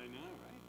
I know, right?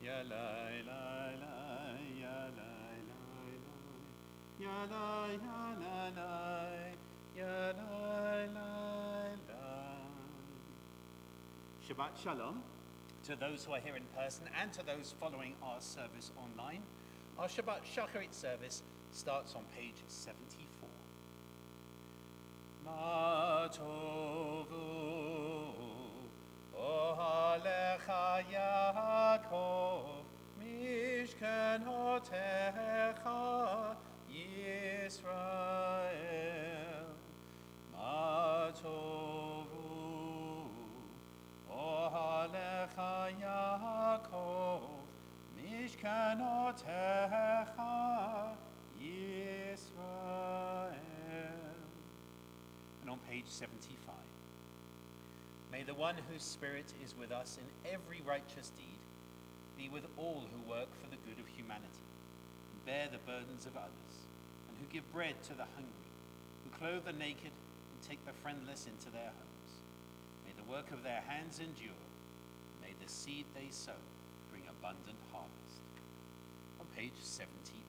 Ya lai lai lai, ya lai lai lai, ya lai ya lai lai, ya lai lai lai. Shabbat Shalom to those who are here in person and to those following our service online. Our Shabbat Shacharit service starts on page 74. Ma tovu ohalecha Yaakov mishkenotecha Yisrael. Ma tovu ohalecha Yaakov mishkenotecha Yisrael. And on page 75. May the one whose spirit is with us in every righteous deed be with all who work for the good of humanity, and bear the burdens of others, and who give bread to the hungry, who clothe the naked and take the friendless into their homes. May the work of their hands endure. May the seed they sow bring abundant harvest. On page 78.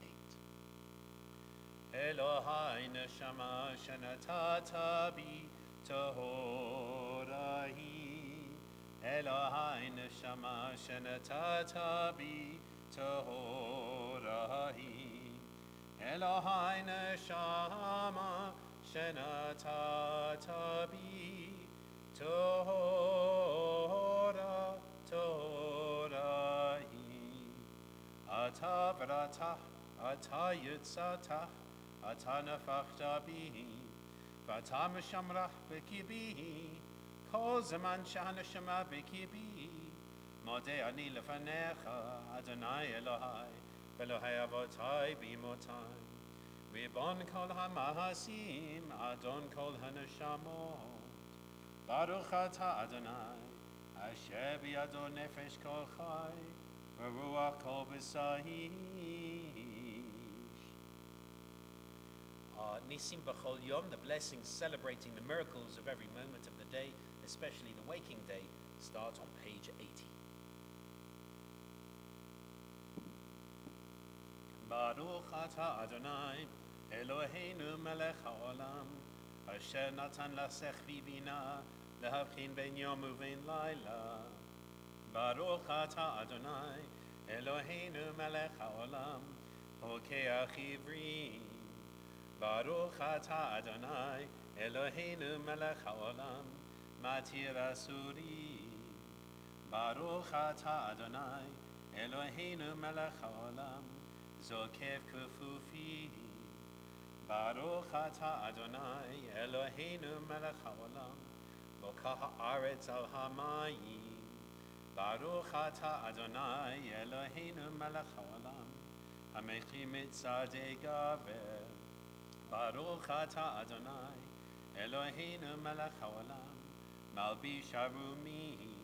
Elohai neshama shenatata bi tohorahi. Elohai neshama shenatata bi tohorahi. Elohai neshama shenatata bi tohorahi. Ata v'ratah, ata yitzatah, ata nefachta bihi, v'ata meshamrach b'kibihi, kol zaman shehaneshama b'kibihi, modeh ani lefanecha, Adonai Elohai, v'Elohei avotai b'imotai, Ribon kol ha'mahasim, Adon kol ha'neshamot, Baruch ata Adonai, asher b'yado nefesh kol chai, v'ruach kol b'sahish. Nisim B'chol Yom, the blessings celebrating the miracles of every moment of the day, especially the waking day, start on page 80. Baruch atah Adonai, Eloheinu melech haolam, asher natan lasech v'bina, lehavchin ben yom uvein laila. Baruch atah Adonai, Eloheinu melech haolam, hokeach ivrim. Baruch atah Adonai, Eloheinu melech haolam, matir asurim. Baruch atah Adonai, Eloheinu melech haolam, zokef kufufim. Baruch atah Adonai, Eloheinu melech haolam, bokah haaretz al hamayim. Baruch atah Adonai, Eloheinu melech haolam, hamechim et tzadei gaver. Baruch atah Adonai, Eloheinu melech haolam, malbish harumim.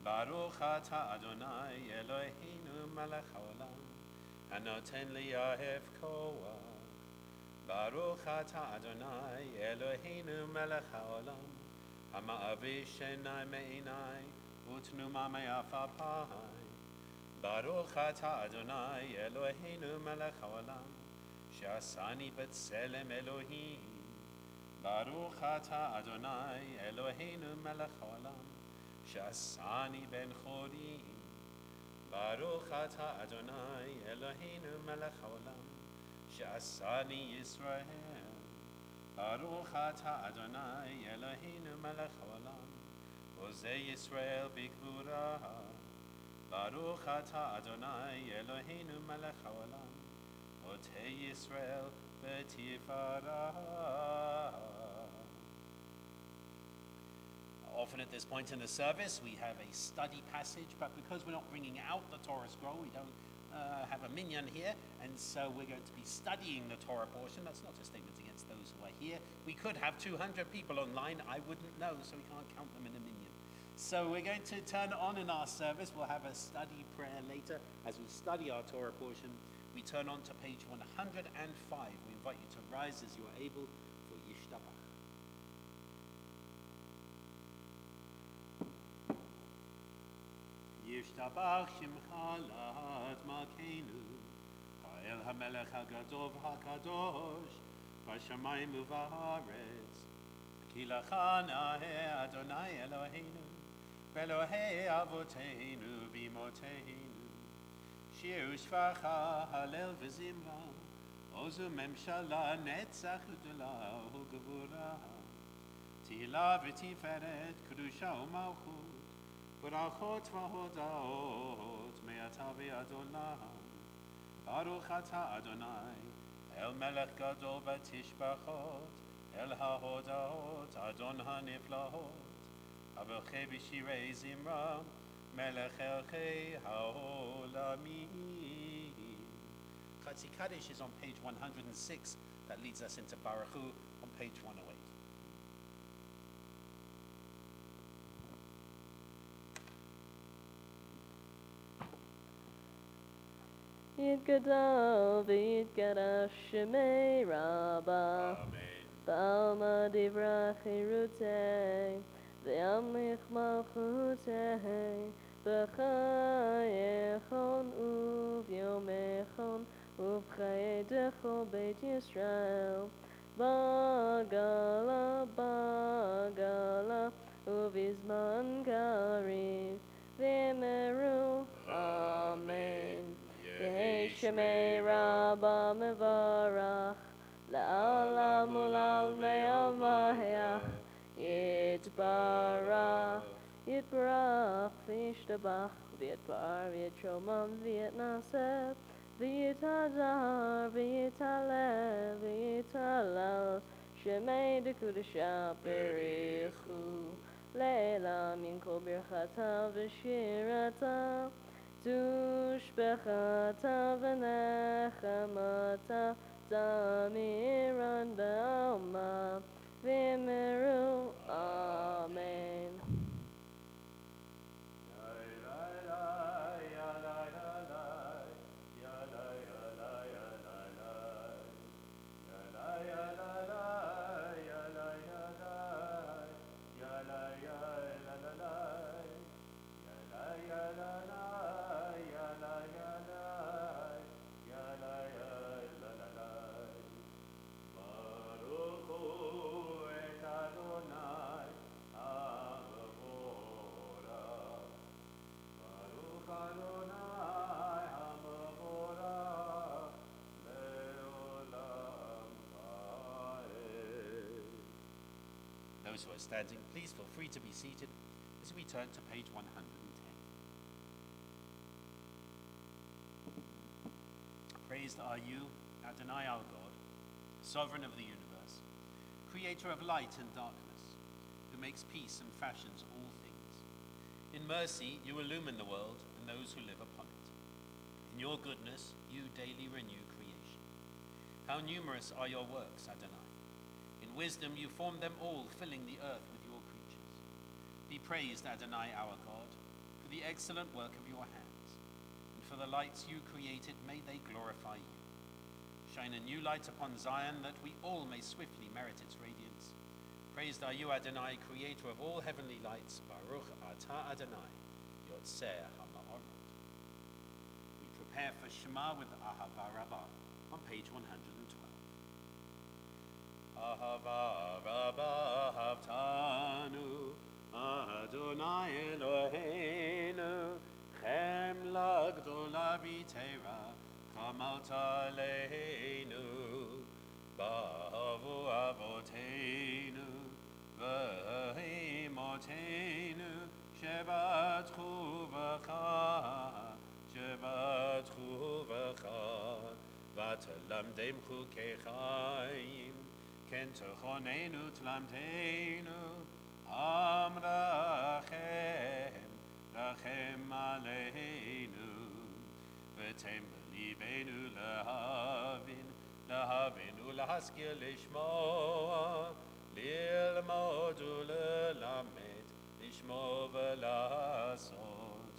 Baruch atah Adonai, Eloheinu melech haolam, hanoten liyahev koach. Baruch atah Adonai, Eloheinu melech haolam, hama'avish enai me'enai, utnuma me'afapai. Baruch atah Adonai, Eloheinu melech haolam, Shasani b'tselem Elohim. Baruch atah Adonai, Eloheinu melech haolam, Shasani ben chorim. Baruch atah Adonai, Eloheinu melech haolam, Shasani Yisrael. Baruch atah Adonai, Eloheinu melech haolam, Ozei Yisrael b'gvura. Baruch atah Adonai, Eloheinu melech haolam, Otei Yisrael b'tifarah. Often at this point in the service, we have a study passage, but because we're not bringing out the Torah scroll, we don't have a minyan here, and so we're going to be studying the Torah portion. That's not a statement against those who are here. We could have 200 people online. I wouldn't know, so we can't count them in a minyan. So we're going to turn on in our service. We'll have a study prayer later as we study our Torah portion. We turn on to page 105. We invite you to rise as you are able for Yishtabach. ישתבח שמך לעד מלכנו, האל המלך הגדול והקדוש, בשמיים ובארץ. כי לך נאה אדוני אלוהינו, ואלוהי אבותינו ואמותינו. שיר ושפחה, הלל וזמרה, עוז וממשלה, נצח וגדולה וגבורה. תהילה ותפארת, קדושה ומלכות, ברכות והודאות, מעתה ועד עולם. ברוך אתה אדוני, אל מלך גדול בתשבחות, אל ההודאות, אדון הנפלאות. אברכי בשירי זמרה, מלך אלכי העולמים. Chatzi Kaddish is on page 106. That leads us into Baruch Hu on page 108. יתגדל ויתקדש שמי רבה, בעלמא דברה חירותי, וימליך מלכותי, בחייכון וביומכון, ובחיי דכל בית ישראל, בגלה בגלה, ובזמן קריב, ואמרו אמן. יהי שמי רבה מברך, לעולם ולעלמי עלמיה, יתברך, יתברך וישתבח, ויתפאר ויתרומם ויתנשא, ויתהדר ויתהלל ויתהלל, שמי דקודשה בריחו, לעילם ינקול ברכתה ושירתה, תושבחתה ונחמתה, תמירן בעלמה, ואמרו אמן. Those who are standing, please feel free to be seated as we turn to page 110. Praised are you, Adonai our God, sovereign of the universe, creator of light and darkness, who makes peace and fashions all things. In mercy you illumine the world and those who live upon it. In your goodness you daily renew creation. How numerous are your works, Adonai! In wisdom you formed them all, filling the earth with your creatures. Be praised, Adonai our God, for the excellent work of your hands, and for the lights you created, may they glorify you. Shine a new light upon Zion, that we all may swiftly merit its radiance. Praised are you, Adonai, creator of all heavenly lights. Baruch atah Adonai, Yotzeh ha'ma'orot. We prepare for Shema with Ahava Rabbah on page 112. Ahava Rabbah Havtanu, Adonai Eloheinu, Chemla Gdola V'Teira, Chamalt Aleinu, Ba'avu Avoteinu, V'Imotenu, Shebatchu V'cha, Shebatchu V'cha, V'Telamdem Chukei Chaim, Ken Techonenu Tlamdenu, Am Rachem, Rachem Aleinu, V'Tem B'Livenu Lehavin, Lehavin Ul'Haskir Lishmoa, Lilmod U'Lelamed, Lishmo V'Lasot,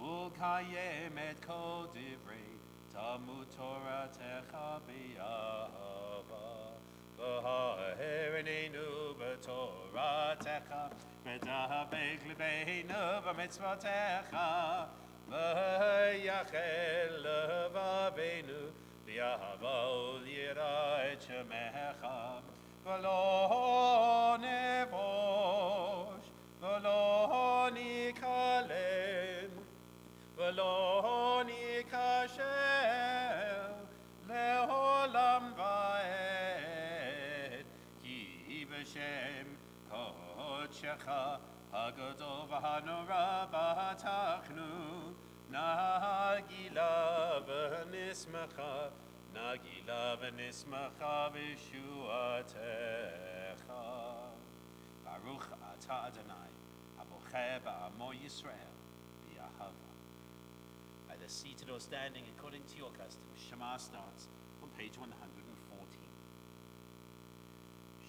U'Kayem Et Kol Divrei, Talmud Toratecha B'Yahava, V'Ha'erinenu B'Toratecha, V'Dahavek L'Beinu במצוותיך, ויחל לבבינו, ויאהבה וליראה את שמך, ולא נבוש, ולא ניכלם, ולא ניכשל, לעולם ועד, כי בשם קודשך הגדול והנורא בטחנו, נגילה ונשמחה, נגילה ונשמחה בישועתך. ברוך אתה אדוני, הבוחר בעמו ישראל, באהבה. Either seated or standing according to your custom, Shema starts on page 114.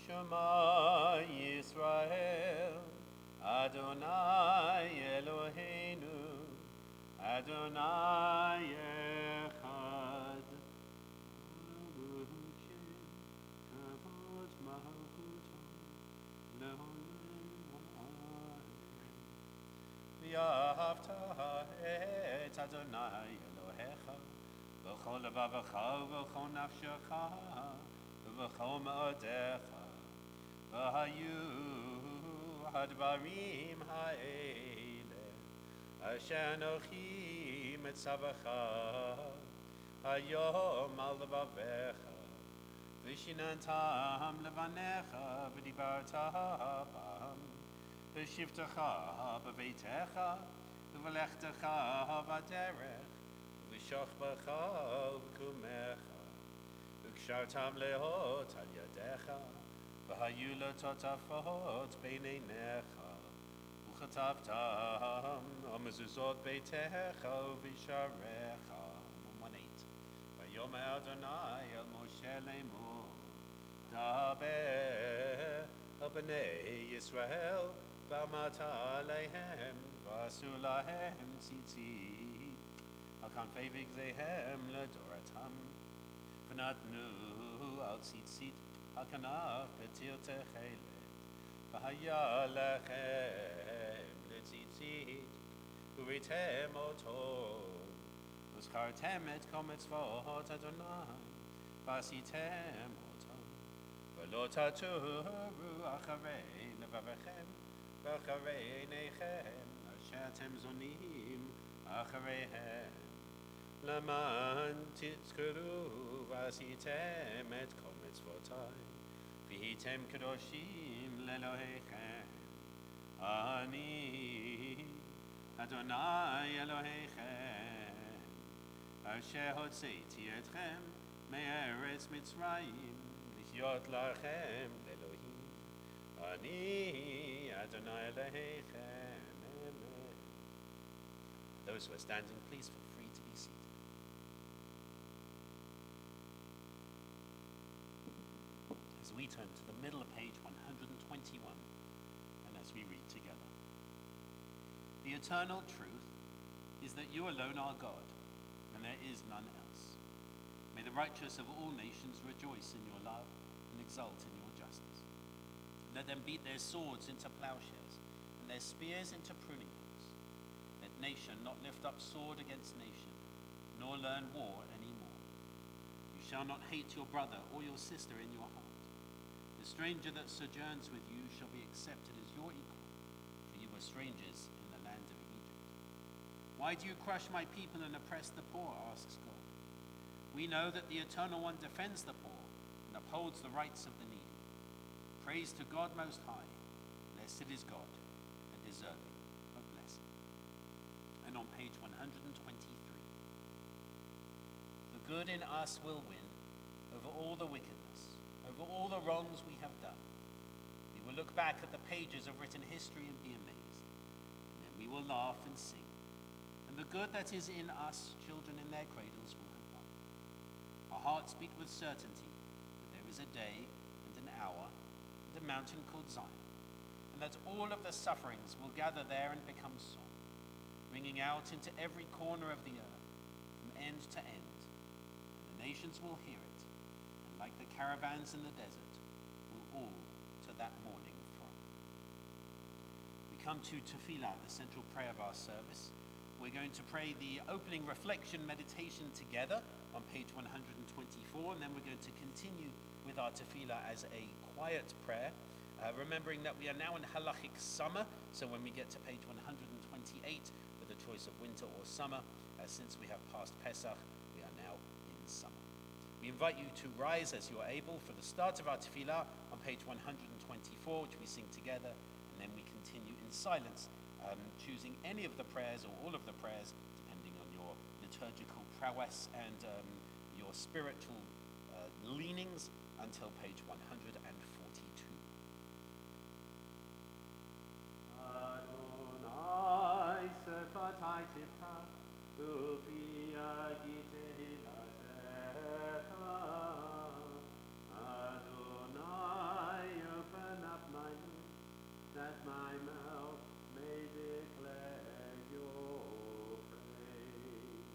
Shema Yisrael, Adonai Eloheinu, Adonai Echad. Baruch Shem Kavod Malchuto Le'olam Va'ad. V'ahavta et Adonai Elohecha v'chol levavecha v'chol nafshecha v'chol ma'odecha v'hayu hadvarim ha'ele asher anochi mitzavacha hayom al levavecha v'shinantam levanecha v'dibarta bam v'shivtecha b'veitecha v'lechtecha b'derech v'shochbecha v'kumecha v'kshartam lehot al yadecha v'hayu lototafot b'neinecha v'chatavtam amezuzot beitecha v'sharecha. 1:8. Vayomer Adonai el Moshe lemor daber el bnei Yisrael v'amata alehem v'asu lahem tzitzit al kanfei vigzehem ledoratam v'natnu al tzitzit al kanaf betir techelet v'haya lechem letzitzit uvitem oto וזכרתם את כל מצוות אדוני ועשיתם אותם ולא תטורו אחרי לבביכם ואחרי עיניכם אשר אתם זונים אחריהם למען תזכרו ועשיתם את כל מצוותיי והייתם קדושים לאלוהיכם. אני אדוני אלוהיכם אשר הוצאתי אתכם מארץ מצרים לחיות לכם לאלוהים. אני אדוני אלוהיכם. Amen. Those who are standing, please feel free to be seated. As we turn to the middle of page 121 and as we read together. The eternal truth is that you alone are God, and there is none else. May the righteous of all nations rejoice in your love and exult in your justice. Let them beat their swords into plowshares and their spears into pruning hooks. Let nation not lift up sword against nation, nor learn war any more. You shall not hate your brother or your sister in your heart. The stranger that sojourns with you shall be accepted as your equal, for you were strangers in the land of Egypt. Why do you crush my people and oppress the poor, asks God. We know that the Eternal One defends the poor and upholds the rights of the needy. Praise to God Most High. Blessed is God and deserving of blessing. And on page 123. The good in us will win over all the wickedness, over all the wrongs we have done. We will look back at the pages of written history and be amazed. And then we will laugh and sing. And the good that is in us, children in their cradles, will have won. Our hearts beat with certainty that there is a day and an hour and a mountain called Zion, and that all of the sufferings will gather there and become song, ringing out into every corner of the earth, from end to end. And the nations will hear it, and like the caravans in the desert, will all to that morning throng. We come to Tefillah, the central prayer of our service. We're going to pray the opening reflection meditation together on page 124, and then we're going to continue with our Tefillah as a quiet prayer, remembering that we are now in halachic summer, so when we get to page 128 with the choice of winter or summer, since we have passed Pesach, we are now in summer. We invite you to rise as you are able for the start of our Tefillah on page 124, which we sing together, and then we continue in silence, choosing any of the prayers or all of the prayers, depending on your liturgical prowess and your spiritual leanings, until page 142. Adonai sefatai tifta, upia giteilasecha. Adonai, open up my lips, that my mouth may declare your praise.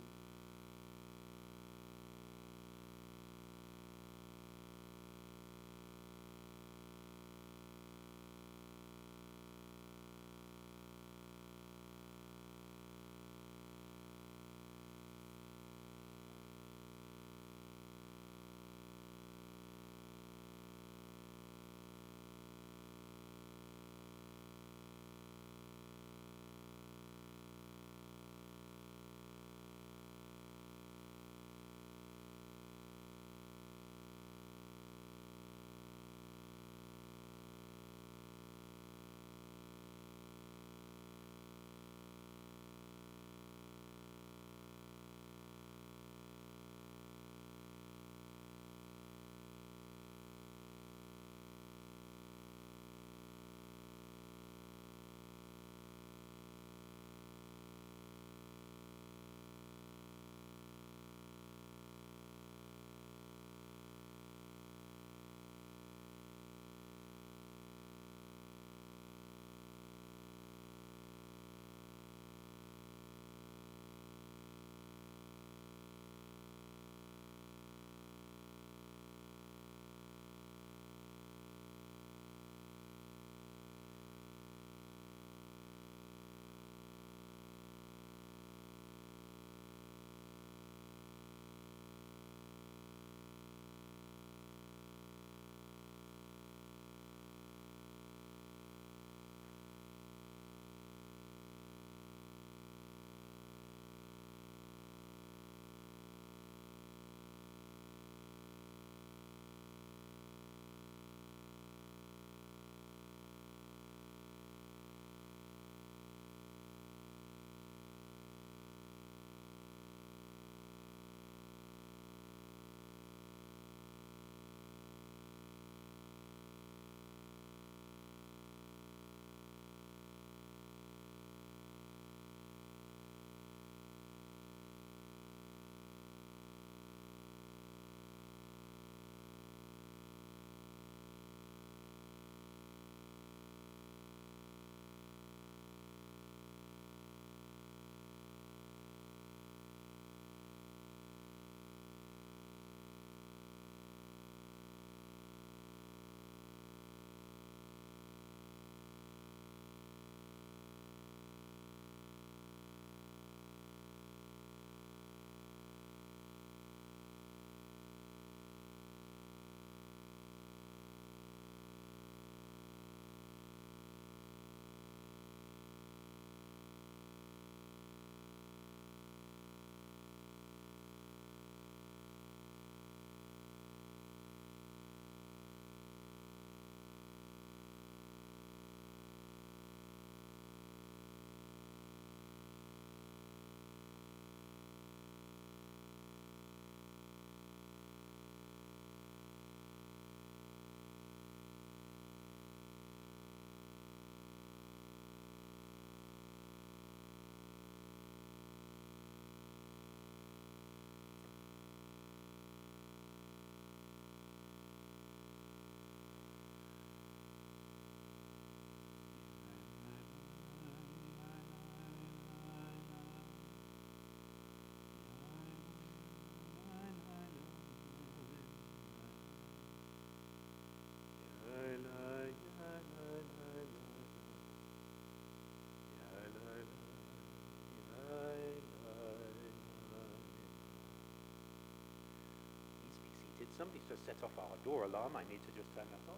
somebody's just set off our door alarm. I need to just turn that off.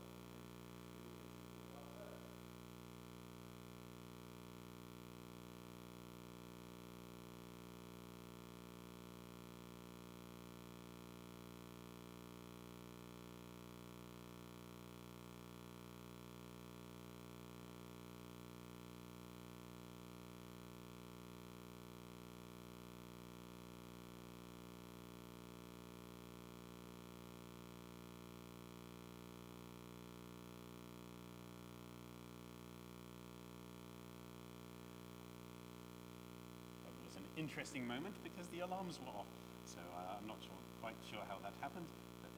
Interesting moment because the alarms were off, so I'm not quite sure how that happened. But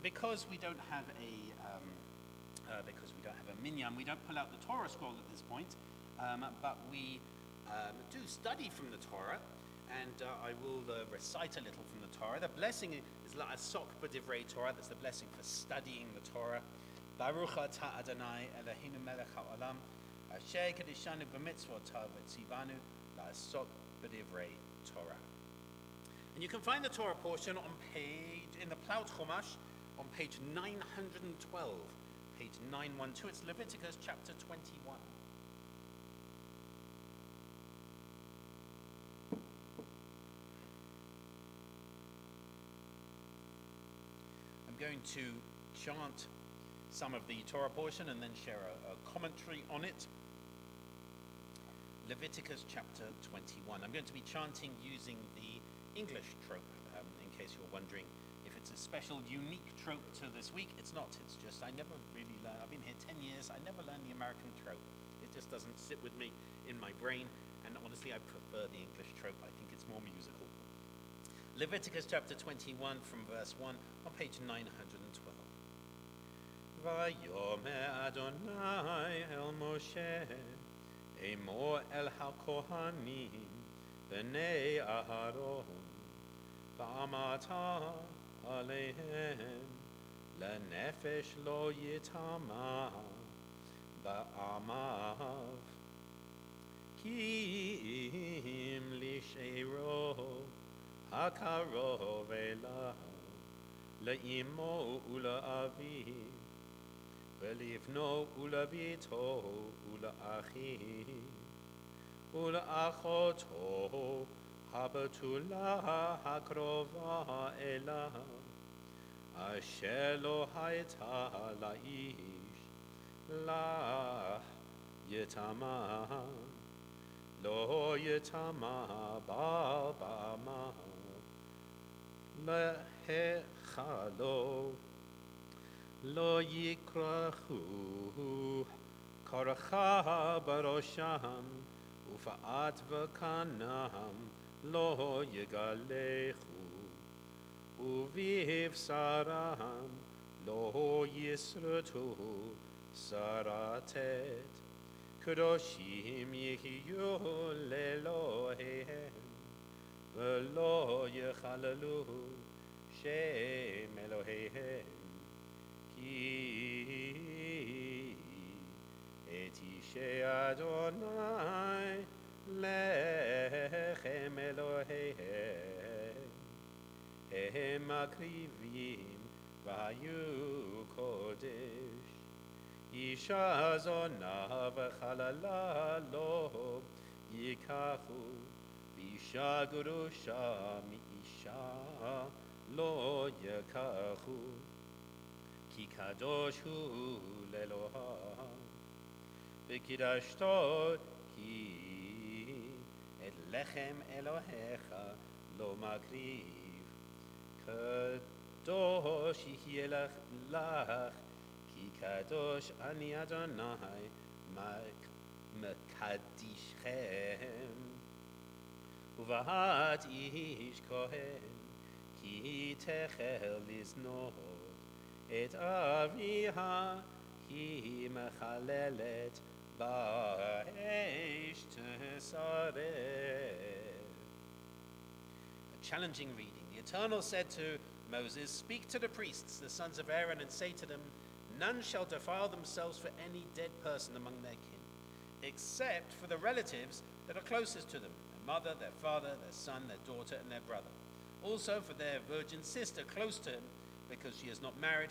because we don't have a minyan, we don't pull out the Torah scroll at this point, but we do study from the Torah, and I will recite a little from the Torah. The blessing is la'asok b'divrei Torah. That's the blessing for studying the Torah. Baruch atah Adonai Eloheinu melech ha'olam. Asher kedishanu b'mitzvotav v'tzivanu la'asok b'divrei Torah. And you can find the Torah portion in the Plaut Chumash on page 912, page 912. It's Leviticus chapter 21. I'm going to chant some of the Torah portion and then share a commentary on it. Leviticus chapter 21. I'm going to be chanting using the English trope, in case you're wondering if it's a special, unique trope to this week. It's not. It's just I never really learned. I've been here 10 years. I never learned the American trope. It just doesn't sit with me in my brain. And honestly, I prefer the English trope. I think it's more musical. Leviticus chapter 21 from verse 1 on page 912. Vayomer Adonai el Moshe Emor el HaKohanim B'nei Aharon V'amata Aleihem Lenefesh lo yitama Ba'amav Ki im lishero Hakarov elav Le'imo ula'aviv ולבנו ולביתו ולאחיו ולאחותו הבתולה הקרובה אליו אשר לא הייתה לאיש לך יטמא לא יטמא בעל בעמיו להיכלו לא יקרחו קרחה בראשם ופאת וקנם לא יגלחו ובבשרם לא יסרטו סרטט קדושים יהיו לאלוהיהם ולא יחללו שם אלוהיהם כי את אישי אדוני לחם אלוהיהם הם מקריבים והיו קודש אישה זונה וחללה לא ייקחו ואישה גרושה מאישה לא ייקחו כי קדוש הוא לאלוהיו וקידשתו כי את לחם אלוהיך לא מקריב קדוש יהיה לך כי קדוש אני אדוני מקדישכם ובאת איש כהן כי תחל לזנות את אביה היא מחללת באש תשרף. A challenging reading. The Eternal said to Moses, "Speak to the priests, the sons of Aaron, and say to them, none shall defile themselves for any dead person among their kin, except for the relatives that are closest to them, their mother, their father, their son, their daughter, and their brother. also for their virgin sister close to him, because she is not married,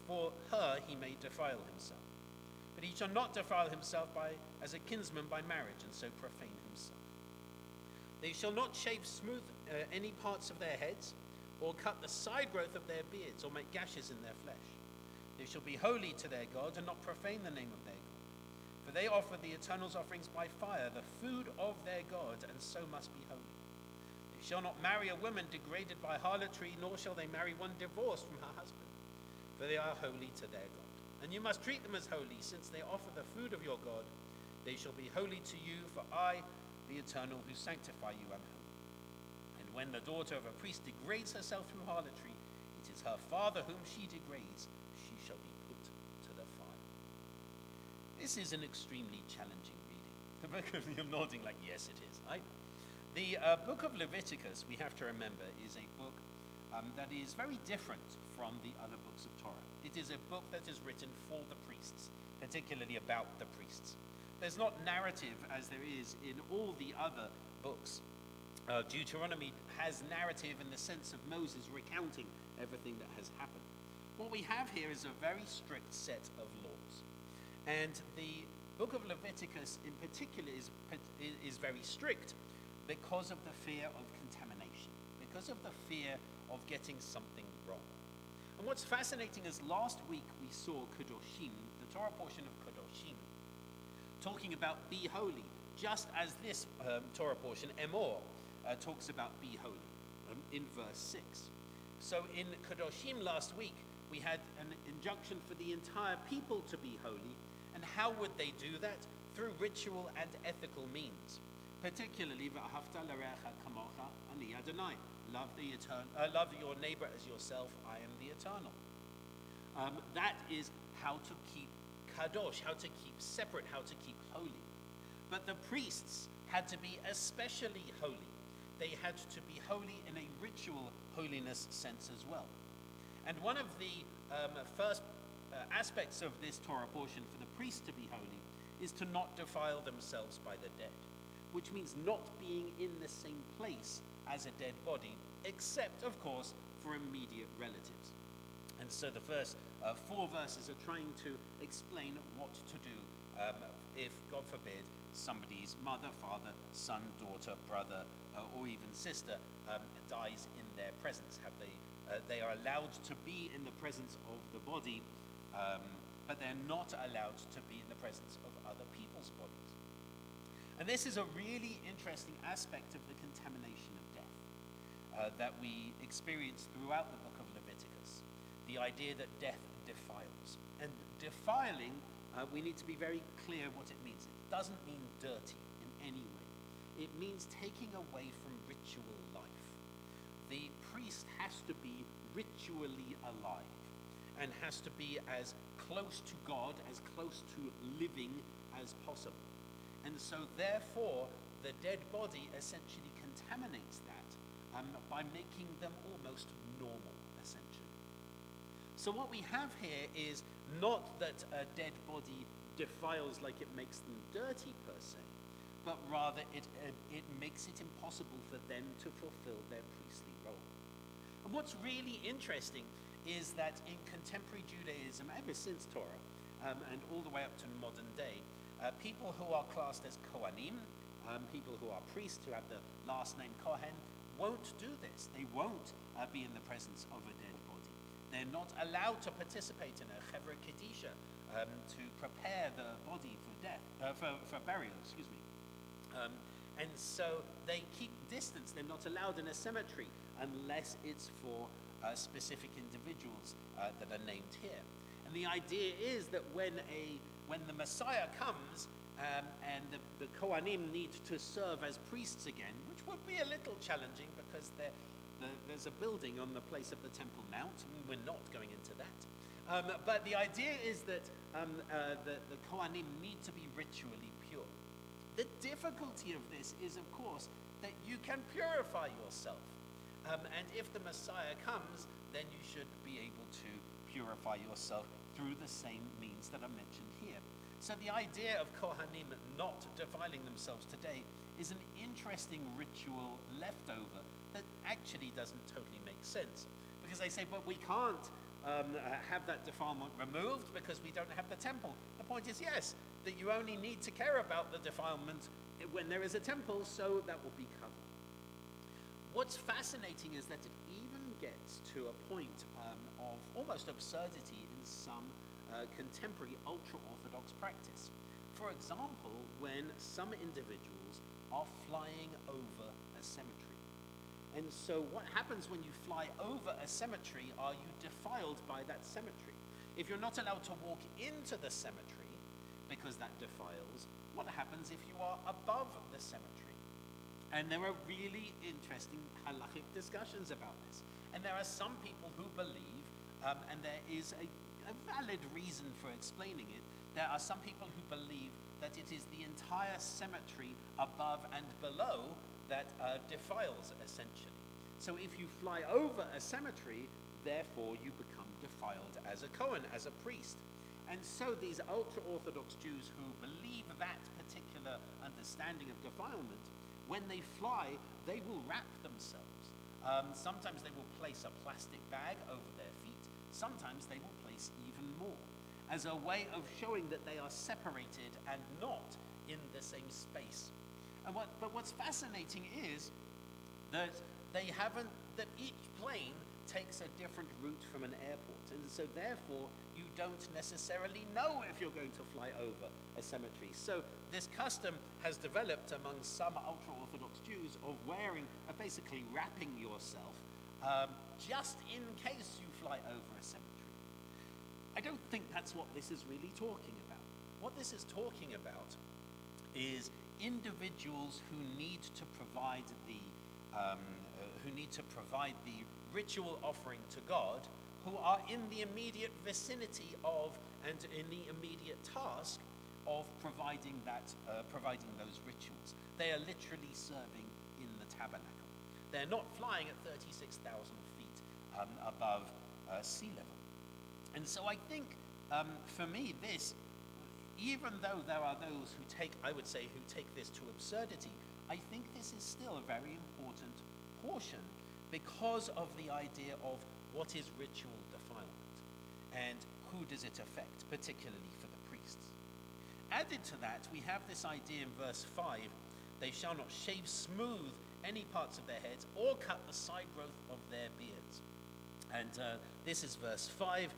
for her he may defile himself. But he shall not defile himself as a kinsman by marriage, and so profane himself. They shall not shave smooth any parts of their heads, or cut the side growth of their beards, or make gashes in their flesh. They shall be holy to their God, and not profane the name of their God. For they offer the Eternal's offerings by fire, the food of their God, and so must be holy. They shall not marry a woman degraded by harlotry, nor shall they marry one divorced from her husband, for they are holy to their God. And you must treat them as holy, since they offer the food of your God. They shall be holy to you, for I, the Eternal, who sanctify you, am holy. And when the daughter of a priest degrades herself through harlotry, it is her father whom she degrades. She shall be put to the fire. This is an extremely challenging reading. The book of you're nodding like, yes, it is. I know. The book of Leviticus, we have to remember, is a book that is very different from the other books of Torah. It is a book that is written for the priests, particularly about the priests. There's not narrative as there is in all the other books. Deuteronomy has narrative in the sense of Moses recounting everything that has happened. What we have here is a very strict set of laws. And the book of Leviticus in particular is very strict because of the fear of contamination, because of the fear of getting something wrong. And what's fascinating is last week we saw Kedoshim, the Torah portion of Kedoshim, talking about be holy, just as this Torah portion, Emor, talks about be holy in verse 6. So in Kedoshim last week, we had an injunction for the entire people to be holy. And how would they do that? Through ritual and ethical means. Particularly, V'ahavta l'reacha kamocha ani Adonai. Love your neighbor as yourself, I am the Eternal. That is how to keep kadosh, how to keep separate, how to keep holy. But the priests had to be especially holy. They had to be holy in a ritual holiness sense as well. And one of the first aspects of this Torah portion for the priests to be holy is to not defile themselves by the dead, which means not being in the same place as a dead body, except, of course, for immediate relatives. And so the first 4 verses are trying to explain what to do if, God forbid, somebody's mother, father, son, daughter, brother, or even sister dies in their presence. They are allowed to be in the presence of the body, but they're not allowed to be in the presence of other people's bodies. And this is a really interesting aspect of the contamination of death that we experience throughout the book of Leviticus. The idea that death defiles. And defiling, we need to be very clear what it means. It doesn't mean dirty in any way. It means taking away from ritual life. The priest has to be ritually alive and has to be as close to God, as close to living as possible. And so therefore, the dead body essentially contaminates that by making them almost normal, essentially. So what we have here is not that a dead body defiles like it makes them dirty per se, but rather it makes it impossible for them to fulfill their priestly role. And what's really interesting is that in contemporary Judaism, ever since Torah, and all the way up to modern day, people who are classed as Kohanim, people who are priests who have the last name Kohen, won't do this. They won't be in the presence of a dead body. They're not allowed to participate in a Chevra Kedisha to prepare the body for death, for burial, excuse me. And so they keep distance. They're not allowed in a cemetery unless it's for specific individuals that are named here. And the idea is that when the Messiah comes and the Kohanim need to serve as priests again, which would be a little challenging because there's a building on the place of the Temple Mount. We're not going into that. But the idea is that the Kohanim need to be ritually pure. The difficulty of this is, of course, that you can purify yourself. And if the Messiah comes, then you should be able to purify yourself through the same means that are mentioned here. So the idea of Kohanim not defiling themselves today is an interesting ritual leftover that actually doesn't totally make sense. Because they say, but we can't have that defilement removed because we don't have the temple. The point is, yes, that you only need to care about the defilement when there is a temple, so that will be covered. What's fascinating is that it even gets to a point of almost absurdity in some contemporary ultra-Orthodox practice. For example, when some individuals are flying over a cemetery. And so what happens when you fly over a cemetery? Are you defiled by that cemetery? If you're not allowed to walk into the cemetery because that defiles, what happens if you are above the cemetery? And there are really interesting halachic discussions about this. And there are some people who believe, and there is a valid reason for explaining it, there are some people who believe that it is the entire cemetery above and below that defiles, essentially. So if you fly over a cemetery, therefore you become defiled as a Kohen, as a priest. And so these ultra-Orthodox Jews who believe that particular understanding of defilement, when they fly, they will wrap themselves. Sometimes they will place a plastic bag over their feet. Sometimes they will place even more, as a way of showing that they are separated and not in the same space. But what's fascinating is that that each plane takes a different route from an airport. And so therefore, you don't necessarily know if you're going to fly over a cemetery. So this custom has developed among some ultra-Orthodox Jews of basically wrapping yourself just in case you fly over a cemetery. I don't think that's what this is really talking about. What this is talking about is individuals who need to provide the ritual offering to God, who are in the immediate vicinity of and in the immediate task of providing those rituals. They are literally serving in the tabernacle. They're not flying at 36,000 feet above sea level. And so I think, for me, this, even though there are those who take this to absurdity, I think this is still a very important portion because of the idea of what is ritual defilement and who does it affect, particularly for the priests. Added to that, we have this idea in verse 5, they shall not shave smooth any parts of their heads or cut the side growth of their beards. And this is verse 5,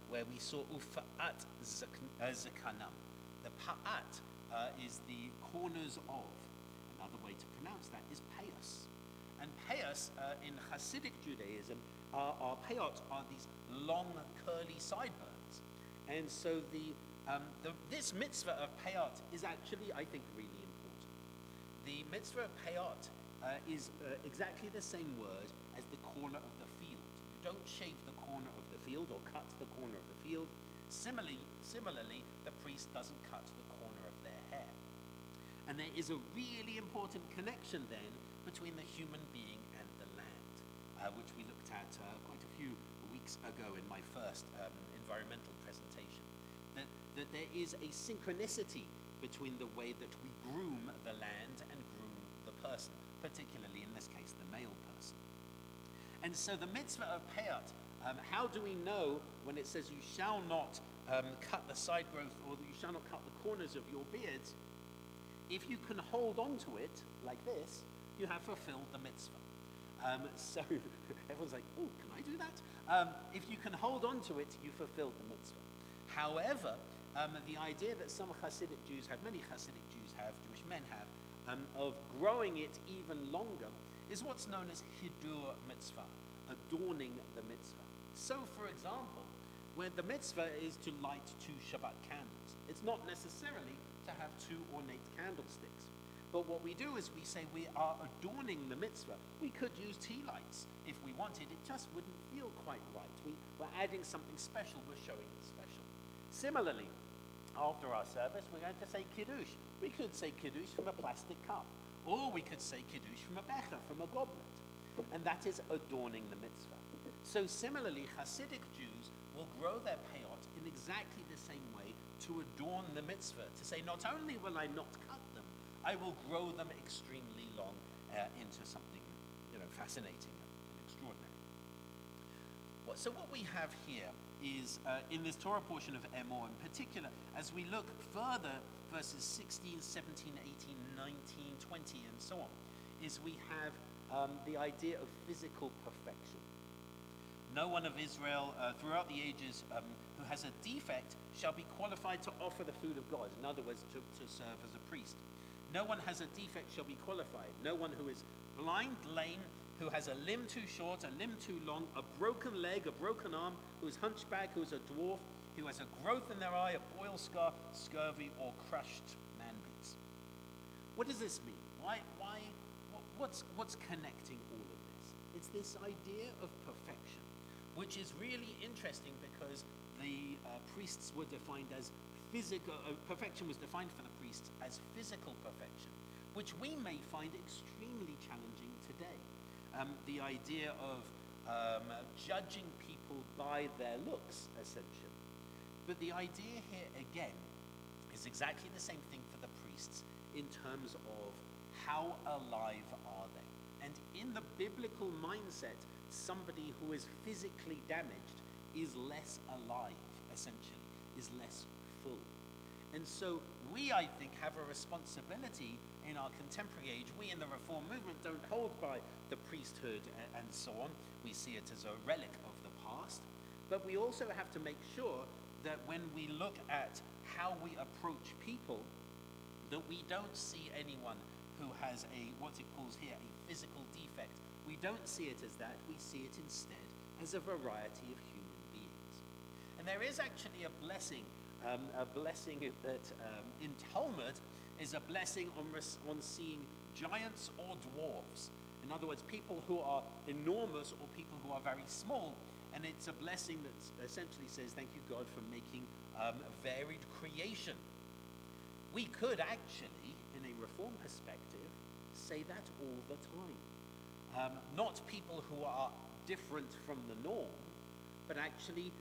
where we saw ufa'at zakanam. The pa'at is the corners of. Another way to pronounce that is payos. And payos in Hasidic Judaism are payot are these long curly sideburns. And so this mitzvah of payot is actually, I think, really important. The mitzvah of payot is exactly the same word as the corner of the field. You don't shave the corner of the field or cut the corner of the field. Similarly, the priest doesn't cut the corner of their hair. And there is a really important connection then between the human being and the land, which we looked at quite a few weeks ago in my first environmental presentation. That there is a synchronicity between the way that we groom the land and groom the person, particularly in this case, the male person. And so the mitzvah of payat, how do we know when it says you shall not cut the side growth or you shall not cut the corners of your beards? If you can hold on to it like this, you have fulfilled the mitzvah. So everyone's like, oh, can I do that? If you can hold on to it, you fulfilled the mitzvah. However, the idea that some Hasidic Jews have, many Hasidic Jews have, Jewish men have, of growing it even longer is what's known as hidur mitzvah, adorning the mitzvah. So, for example, where the mitzvah is to light 2 Shabbat candles, it's not necessarily to have 2 ornate candlesticks. But what we do is we say we are adorning the mitzvah. We could use tea lights if we wanted. It just wouldn't feel quite right. We're adding something special. We're showing it special. Similarly, after our service, we're going to say Kiddush. We could say Kiddush from a plastic cup. Or we could say Kiddush from a becher, from a goblet. And that is adorning the mitzvah. So similarly, Hasidic Jews will grow their payot in exactly the same way to adorn the mitzvah. To say, not only will I not cut them, I will grow them extremely long into something, fascinating and extraordinary. So what we have here is, in this Torah portion of Emor in particular, as we look further, verses 16, 17, 18, 19, 20, and so on, is we have the idea of physical perfection. No one of Israel throughout the ages who has a defect shall be qualified to offer the food of God. In other words, to serve as a priest. No one has a defect shall be qualified. No one who is blind, lame, who has a limb too short, a limb too long, a broken leg, a broken arm, who is hunchback, who is a dwarf, who has a growth in their eye, a boil scar, scurvy, or crushed man-beats. What does this mean? What's connecting all of this? It's this idea of perfection, which is really interesting because the priests were defined as physical, perfection was defined for the priests as physical perfection, which we may find extremely challenging today. The idea of judging people by their looks, essentially. But the idea here, again, is exactly the same thing for the priests in terms of how alive are they. And in the biblical mindset, somebody who is physically damaged is less alive, essentially, is less full. And so we, I think, have a responsibility in our contemporary age. We in the Reform movement don't hold by the priesthood and so on. We see it as a relic of the past. But we also have to make sure that when we look at how we approach people, that we don't see anyone who has what it calls here, a physical defect. We don't see it as that. We see it instead as a variety of human beings. And there is actually a blessing that in Talmud is a blessing on seeing giants or dwarves. In other words, people who are enormous or people who are very small. And it's a blessing that essentially says, thank you, God, for making a varied creation. We could actually, in a Reform perspective, say that all the time. Not people who are different from the norm, but actually,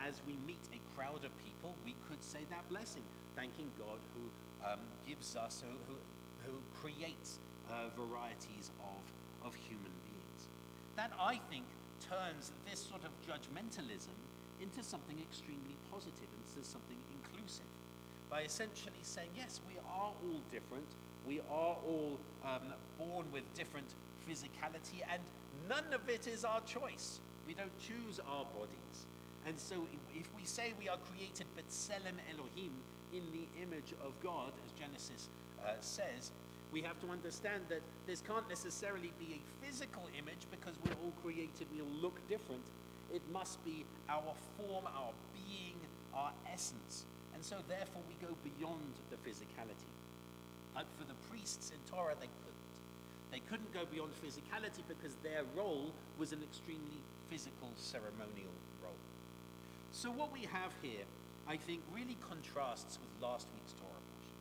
as we meet a crowd of people, we could say that blessing, thanking God who gives us, who creates varieties of human beings. That, I think, turns this sort of judgmentalism into something extremely positive, into something inclusive, by essentially saying, yes, we are all different, we are all born with different physicality, and none of it is our choice. We don't choose our bodies. And so if we say we are created B'Tselem Elohim, in the image of God, as Genesis says, we have to understand that this can't necessarily be a physical image because we're all created, we all look different. It must be our form, our being, our essence. And so therefore we go beyond the physicality. Like for the priests in Torah, they couldn't. They couldn't go beyond physicality because their role was an extremely physical, ceremonial role. So what we have here, I think, really contrasts with last week's Torah portion.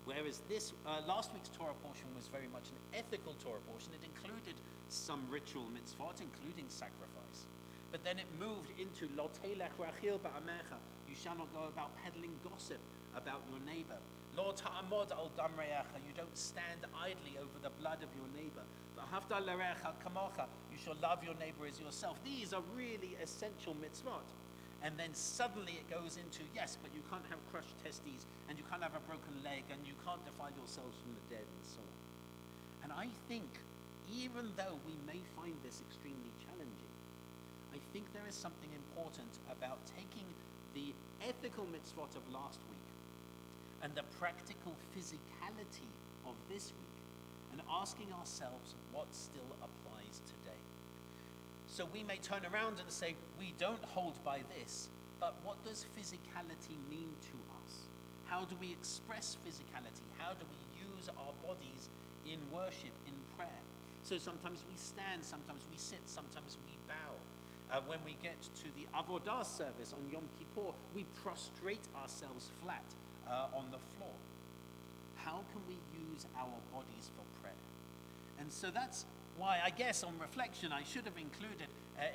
Whereas this last week's Torah portion was very much an ethical Torah portion. It included some ritual mitzvot, including sacrifice. But then it moved into Lo telech rachil ba'amecha. You shall not go about peddling gossip about your neighbor. Lo ta'amod al dam re'echa. You don't stand idly over the blood of your neighbor. V'ahavta l're'echa kamocha. You shall love your neighbor as yourself. These are really essential mitzvot. And then suddenly it goes into, yes, but you can't have crushed testes, and you can't have a broken leg, and you can't defile yourselves from the dead, and so on. And I think, even though we may find this extremely challenging, I think there is something important about taking the ethical mitzvot of last week and the practical physicality of this week and asking ourselves what still applies today. So we may turn around and say, we don't hold by this, but what does physicality mean to us? How do we express physicality? How do we use our bodies in worship, in prayer? So sometimes we stand, sometimes we sit, sometimes we bow. When we get to the Avodah service on Yom Kippur, we prostrate ourselves flat on the floor. How can we use our bodies for prayer? And so that's why, I guess, on reflection, I should have included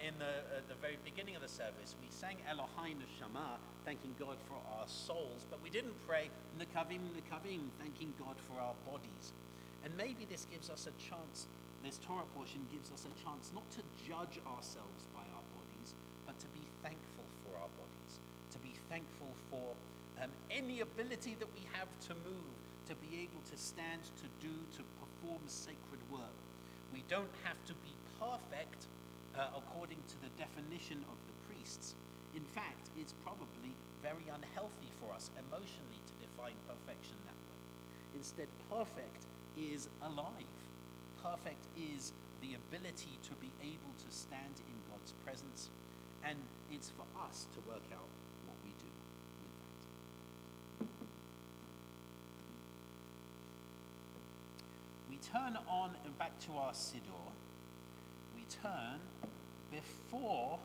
in the very beginning of the service, we sang Eloheinu Shama, thanking God for our souls, but we didn't pray Nekavim Nekavim, thanking God for our bodies. And maybe this gives us a chance, this Torah portion gives us a chance not to judge ourselves by our bodies, but to be thankful for our bodies, to be thankful for any ability that we have to move, to be able to stand, to do, to perform sacred work. We don't have to be perfect according to the definition of the priests. In fact, it's probably very unhealthy for us emotionally to define perfection that way. Instead, perfect is alive. Perfect is the ability to be able to stand in God's presence, and it's for us to work out what we do with that. We turn on and back to our Siddur. We turn before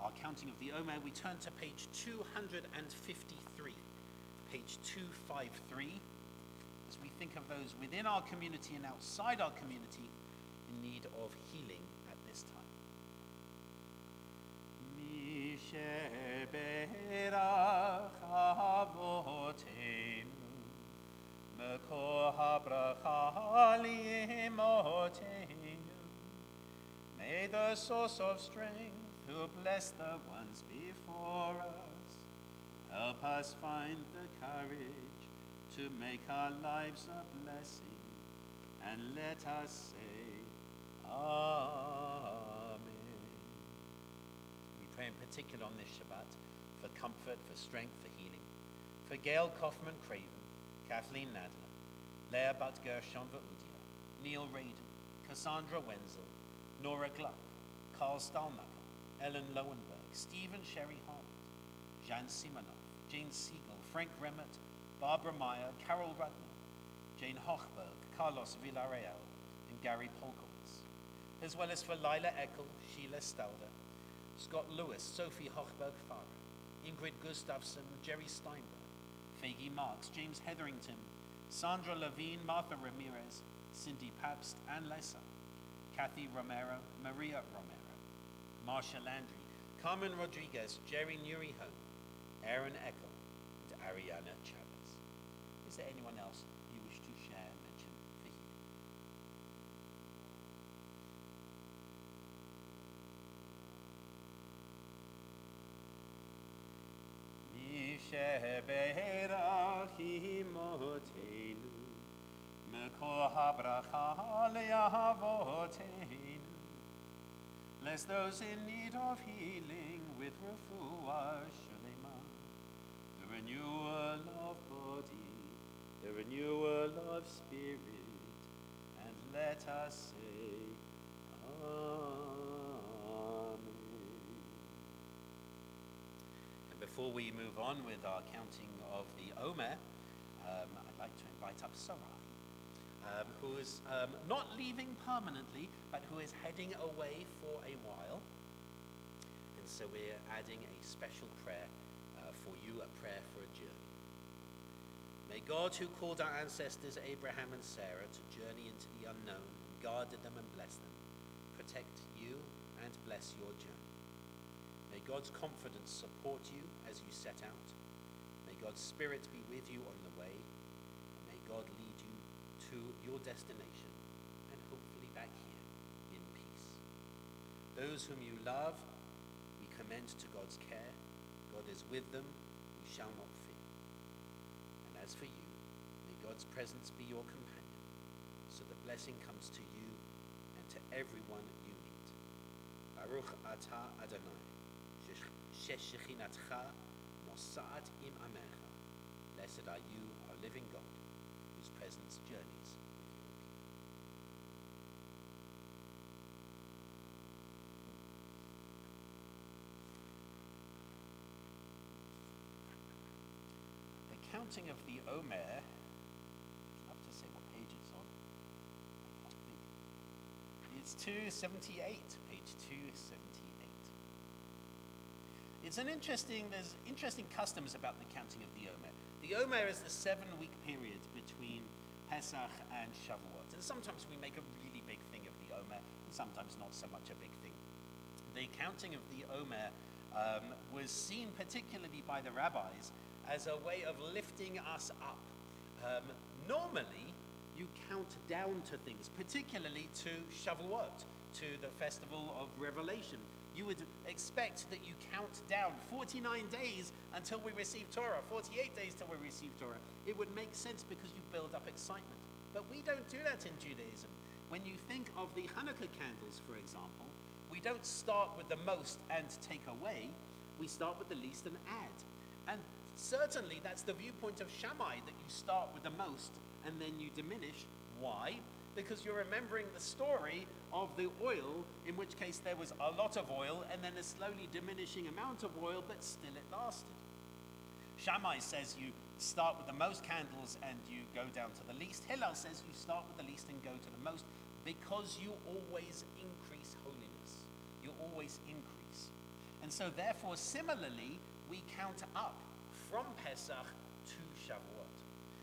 our counting of the Omer, we turn to page 253. Page 253, as we think of those within our community and outside our community in need of healing at this time. May the source of strength who bless the ones before us help us find the courage to make our lives a blessing, and let us say, Amen. We pray in particular on this Shabbat for comfort, for strength, for healing, for Gail Kaufman Craven, Kathleen Nadler, Leah Bat Gershon Vaudia, Neil Radin, Cassandra Wenzel, Nora Gluck, Carl Stalnacker, Ellen Lowenberg, Stephen Sherry Harwood, Jan Simonov, Jane Siegel, Frank Remmert, Barbara Meyer, Carol Rudman, Jane Hochberg, Carlos Villarreal, and Gary Polkowitz, as well as for Lila Eckel, Sheila Stalder, Scott Lewis, Sophie Hochberg-Farah, Ingrid Gustafsson, Jerry Steinberg, Faggy Marks, James Hetherington, Sandra Levine, Martha Ramirez, Cindy Pabst, Ann Lesser, Kathy Romero, Maria Romero, Marsha Landry, Carmen Rodriguez, Jerry Nuriho, Aaron Eckel, and Ariana Chavez. Is there anyone else you wish to share and mention for healing? Misheberach imotenu, mekol habracha le'avoteinu. Bless those in need of healing with refuah shalema, the renewal of body, the renewal of spirit, and let us say, Amen. And before we move on with our counting of the Omer, I'd like to invite up Sarah, who is not leaving permanently, but who is heading away for a while. And so we're adding a special prayer for you, a prayer for a journey. May God, who called our ancestors Abraham and Sarah to journey into the unknown, and guarded them and blessed them, protect you and bless your journey. May God's confidence support you as you set out. May God's Spirit be with you on the way. And may God lead you to your destination and hopefully back here in peace. Those whom you love, we commend to God's care. God is with them, we shall not fear. And as for you, may God's presence be your companion, so the blessing comes to you and to everyone you meet. Baruch atah Adonai, sheshechinatcha nosa'at im amecha. Blessed are you, our living God, whose presence journeys with your people. The counting of the Omer, I'd love to say what page it's on. I can't think. It's 278, page 278. There's interesting customs about the counting of the Omer. The Omer is the 7-week period between Pesach and Shavuot. And sometimes we make a really big thing of the Omer, and sometimes not so much a big thing. The counting of the Omer was seen particularly by the rabbis as a way of lifting us up, normally you count down to things, particularly to Shavuot, to the festival of Revelation. You would expect that you count down 49 days until we receive Torah, 48 days till we receive Torah. It would make sense because you build up excitement. But we don't do that in Judaism. When you think of the Hanukkah candles, for example, we don't start with the most and take away. We start with the least and add. And certainly that's the viewpoint of Shammai, that you start with the most and then you diminish. Why? Because you're remembering the story of the oil, in which case there was a lot of oil and then a slowly diminishing amount of oil, but still it lasted. Shammai says you start with the most candles and you go down to the least. Hillel says you start with the least and go to the most, because you always increase holiness. You always increase. And so therefore, similarly, we count up from Pesach to Shavuot.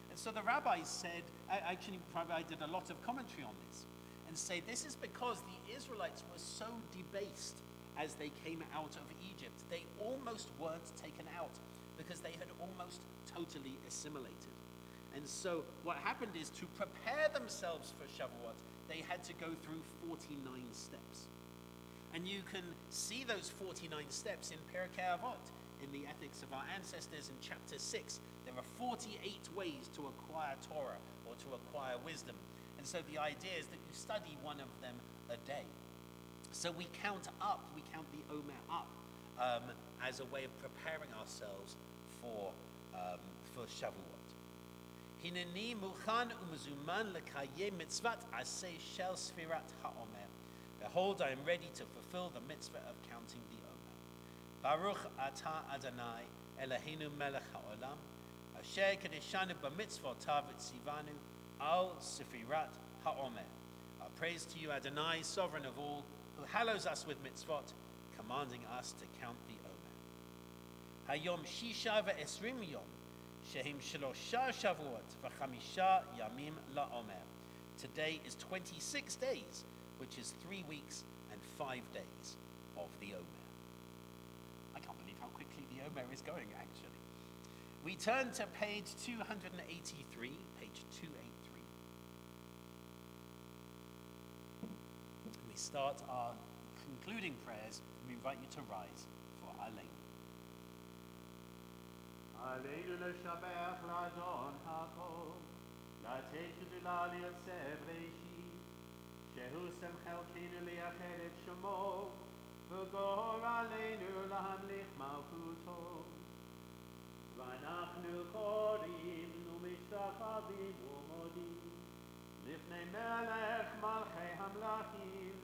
And so the rabbis said, actually I did a lot of commentary on this, and say this is because the Israelites were so debased as they came out of Egypt. They almost weren't taken out because they had almost totally assimilated. And so what happened is, to prepare themselves for Shavuot, they had to go through 49 steps. And you can see those 49 steps in Pirkei Avot, in the Ethics of Our Ancestors in chapter 6. There are 48 ways to acquire Torah or to acquire wisdom. And so the idea is that you study one of them a day. So we count the Omer up as a way of preparing ourselves for Shavuot. Hineni muchan u'mezuman lekayem mitzvat aseh shel sfirat ha'omer. Behold, I am ready to fulfill the mitzvah of counting the Omer. Baruch atah Adonai Eloheinu melech ha'olam, asher kadeshanu b'mitzvotav v'tzivanu al sfirat ha'omer. Our praise to you, Adonai, sovereign of all, who hallows us with mitzvot, commanding us to count the Omer. Hayom shisha ve'esrim yom, shehim shelosha shavuot v'chamisha yamim la'omer. Today is 26 days, which is 3 weeks and 5 days of the Omer. I can't believe how quickly the Omer is going, actually. We turn to page 283, page 283. We start our concluding prayers. We invite you to rise for Aleinu. עלינו לשבח לאדון הכל, לתת גדולה ליוצא בראשית, שהוא שם חלקנו לייחד את שמו, וגור עלינו להמליך מלכותו. ואנחנו קוראים ומשתחווים ומודים לפני מלך מלכי המלכים,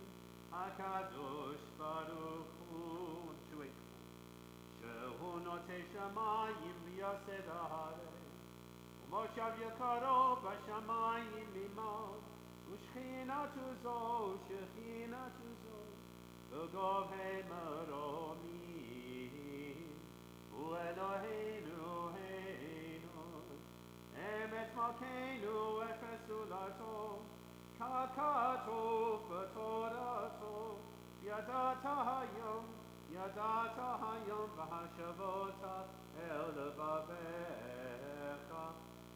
הקדוש ברוך הוא. שהוא נוטה שמיים ויסד הארץ, ומושב יקרו בשמיים ממעל, ושכינתו זו, שכינתו זו, בגובה מרומים, הוא אלוהינו הנו, אמת מלכנו אפס זולתו, ככתוב בתורתו, ידעת היום, ידעת היום והשבות אל לבביך,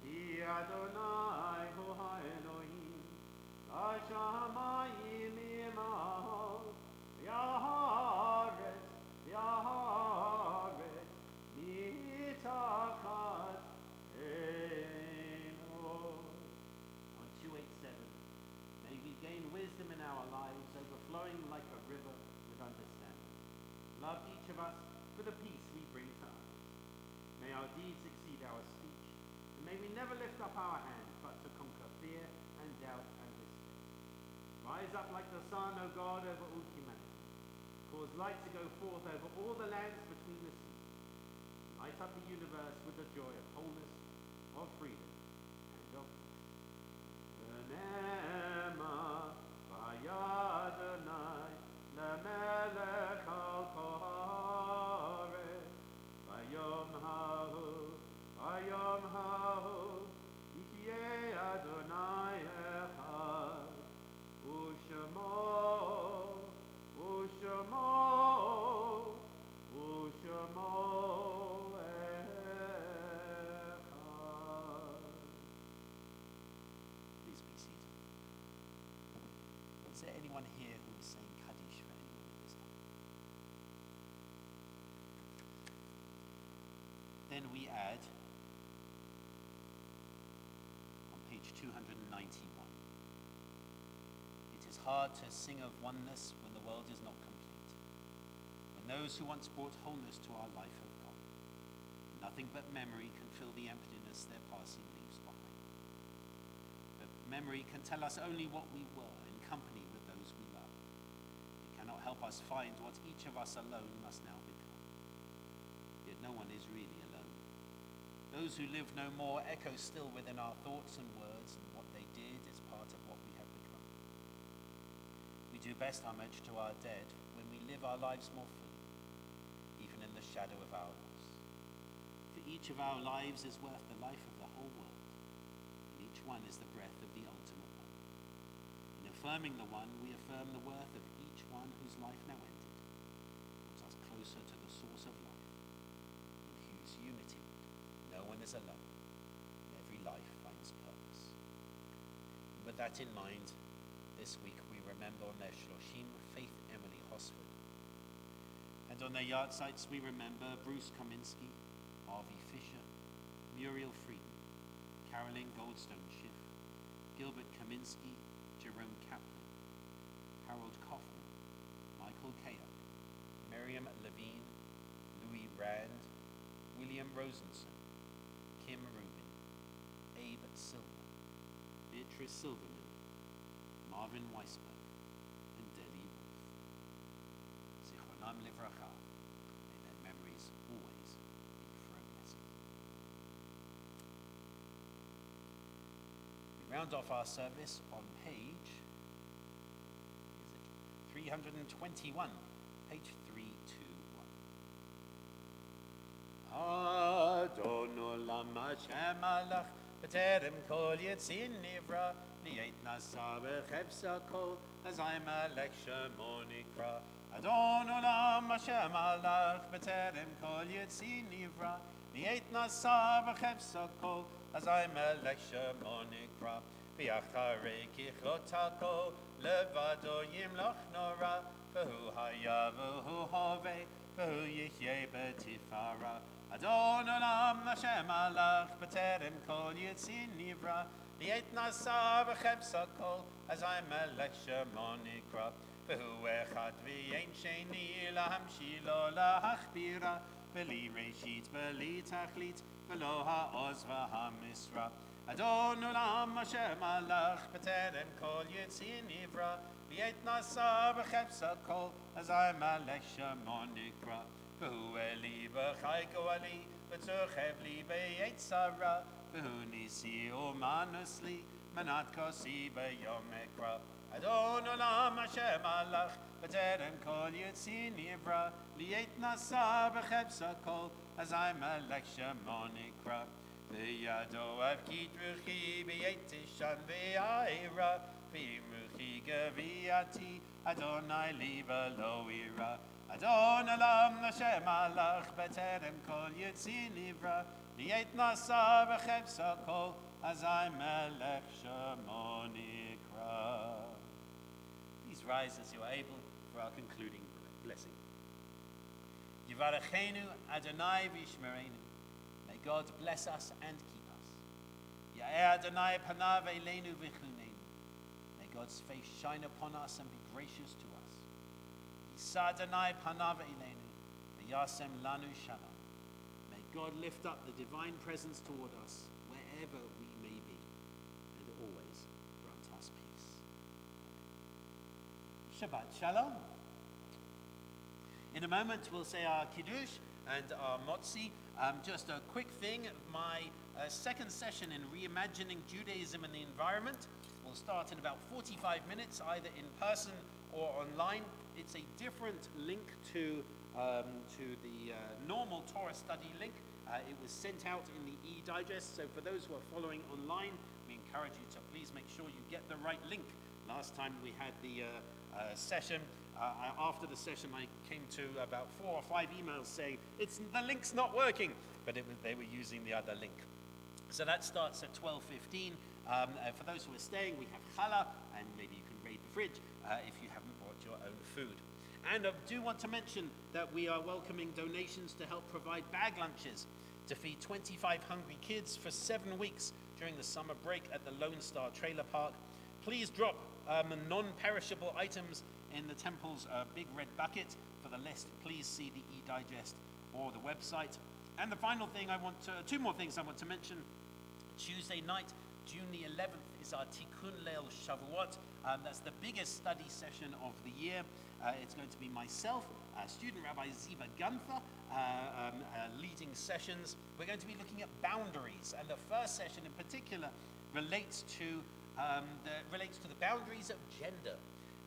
כי אדוני הוא האלוהים, השמיים ממעל, והארץ מתחת עינו. On 287, may we gain wisdom in our lives, overflowing like a river with understanding. Love each of us for the peace we bring to others. May our deeds exceed our speech, and may we never lift up our hands but to conquer fear and doubt and despair. Rise up like the sun, O God, over all humanity. Cause light to go forth over all the lands between the seas. Light up the universe with the joy of wholeness, of freedom, and of peace. V'nema v'yadonai lemelech al kol haaretz, v'yom hahu, yihyeh Adonai echad, u'shemo echad. Is there anyone here who is saying Kaddish for anyone at this time? Then we add on page 291. It is hard to sing of oneness when the world is not complete, when those who once brought wholeness to our life have gone. Nothing but memory can fill the emptiness their passing leaves behind. But memory can tell us only what we were in company with those we loved. It cannot help us find what each of us alone must now become. Yet no one is really alone. Those who live no more echo still within our thoughts and words, and what they did is part of what we have become. We do best homage to our dead when we live our lives more fully, even in the shadow of our loss. For each of our lives is worth the life of the whole world, and each one is the breath of the ultimate one. In affirming the one, we affirm the worth of each one whose life now ended, puts us closer to the source of life, in whose unity no one is alone, and every life finds purpose. And with that in mind, this week we remember on their Shloshim Faith Emily Hosford. And on their yard sites we remember Bruce Kaminsky, Harvey Fisher, Muriel Friedman, Caroline Goldstone-Schiff, Gilbert Kaminsky, Jerome Kaplan, Harold Kaufman, Michael Kayak, Miriam Levine, Louis Rand, William Rosenson, Kim Rubin, Abe Silver, Beatrice Silverman, Marvin Weisberg, and Deli Wolf. Zichronam Livracha. May their memories always be forever blessed. We round off our service on page 321, page 321. Adon Olam Hashem Alach B'terem Kol Yetzin Nivra Niyet Nasa B'chevsa Kol Azay Melech Shemo Nikra. Adon Olam Hashem Alach B'terem Kol Yetzin Nivra Niyet Nasa B'chevsa Kol Azay Melech Shemo Nikra. V'yacharei Kichot HaKol Levado Yimloch Nora V'hu Haya V'hu Hovei V'hu Yihyeh B'tifara. Adon Olam Hashem Alach B'terem Kol Yetzin Nivra Niyet Nasa B'chevsa Kol Azay Melech Shemo Nikra. V'hu Echad V'yein Sheni Lahamshi Lo Lahachbira V'li Reshit V'li Tachlit V'lo Ha'oz V'ha'misra. Adon Olam Hashem Alach B'terem Kol Yetzin Nivra V'yet Nasa B'chevsa Kol Azay Melech Shemo Nikra. V'hu Eli B'chai Goali V'tuchev Li B'yet Sarah V'hu Nisi Umanus Li Manat Kosi B'yom Ekra. Adon Olam Hashem Alach B'terem Kol Yetzin Nivra V'yet Nasa B'chevsa Kol Azay Melech Shemo Nikra. V'yado avkit ruchi b'yet tishan v'ayra v'imruchi gaviyati Adonai li v'lo ira. Adon Olam Hashem Alach B'terem Kol Yetzin Nivra V'yet Nasa B'chevsa Kol Azay Melech Shemo Nikra. Please rise as you are able for our concluding blessing. Yivarechenu Adonai v'yishmereinu. May God bless us and keep us. Ya'eh Adonai panav eleinu v'chuneinu. May God's face shine upon us and be gracious to us. Yisa Adonai panav eleinu v'yasem lanu shalom. May God lift up the divine presence toward us wherever we may be, and always grant us peace. Shabbat Shalom. In a moment we'll say our Kiddush and our Motzi. Just a quick thing, my second session in reimagining Judaism and the environment will start in about 45 minutes, either in person or online. It's a different link to the normal Torah study link. It was sent out in the e-digest, so for those who are following online, we encourage you to please make sure you get the right link. Last time we had the session, after the session I came to about 4 or 5 emails saying, the link's not working, but they were using the other link. So that starts at 12:15. For those who are staying, we have challah, and maybe you can raid the fridge. if you haven't brought your own food. And I do want to mention that we are welcoming donations to help provide bag lunches to feed 25 hungry kids for 7 weeks during the summer break at the Lone Star Trailer Park. Please drop non-perishable items in the temple's big red bucket. For the list, please see the e-digest or the website. And the final thing two more things I want to mention. Tuesday night, June the 11th, is our Tikkun Leil Shavuot. That's the biggest study session of the year. It's going to be myself, student Rabbi Ziva Gunther, leading sessions. We're going to be looking at boundaries, and the first session in particular relates to the boundaries of gender.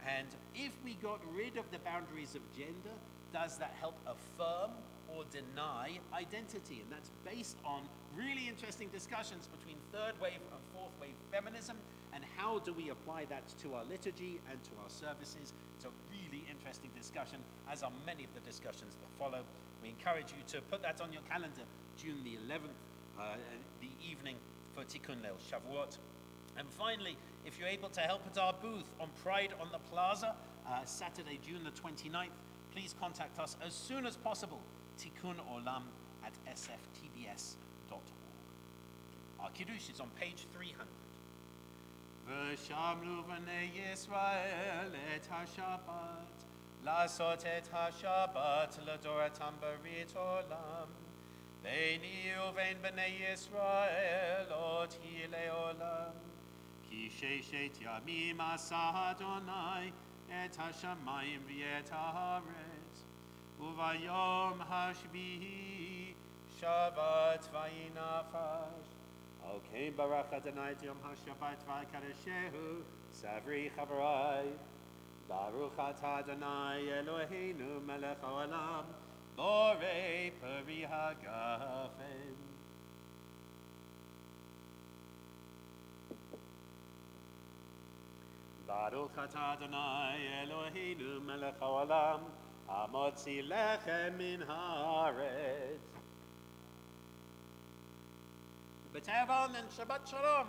And if we got rid of the boundaries of gender, does that help affirm or deny identity? And that's based on really interesting discussions between third wave and fourth wave feminism, and how do we apply that to our liturgy and to our services. It's a really interesting discussion, as are many of the discussions that follow. We encourage you to put that on your calendar, June the 11th, the evening for Tikkun Leil Shavuot. And finally, if you're able to help at our booth on Pride on the Plaza, Saturday, June the 29th, please contact us as soon as possible, tikkunolam@sftbs.org. Our Kiddush is on page 300. V'shamlu v'nei Yisrael et ha-Shabbat, לעשות את השבת לדורתם ברית עולם. ביני ובין בני ישראל לא תהיה לעולם. כי ששת ימים עשה אדוני את השמיים ואת הארץ, וביום השביעי שבת וינפש. על כן ברך אדוני את יום השבת ויקדשהו, סברי חברי. ברוך אתה אדוני אלוהינו מלך העולם, בורא פרי הגפן. ברוך אתה אדוני אלוהינו מלך העולם, המוציא לחם מן הארץ. בטבעון and Shabbat Shalom.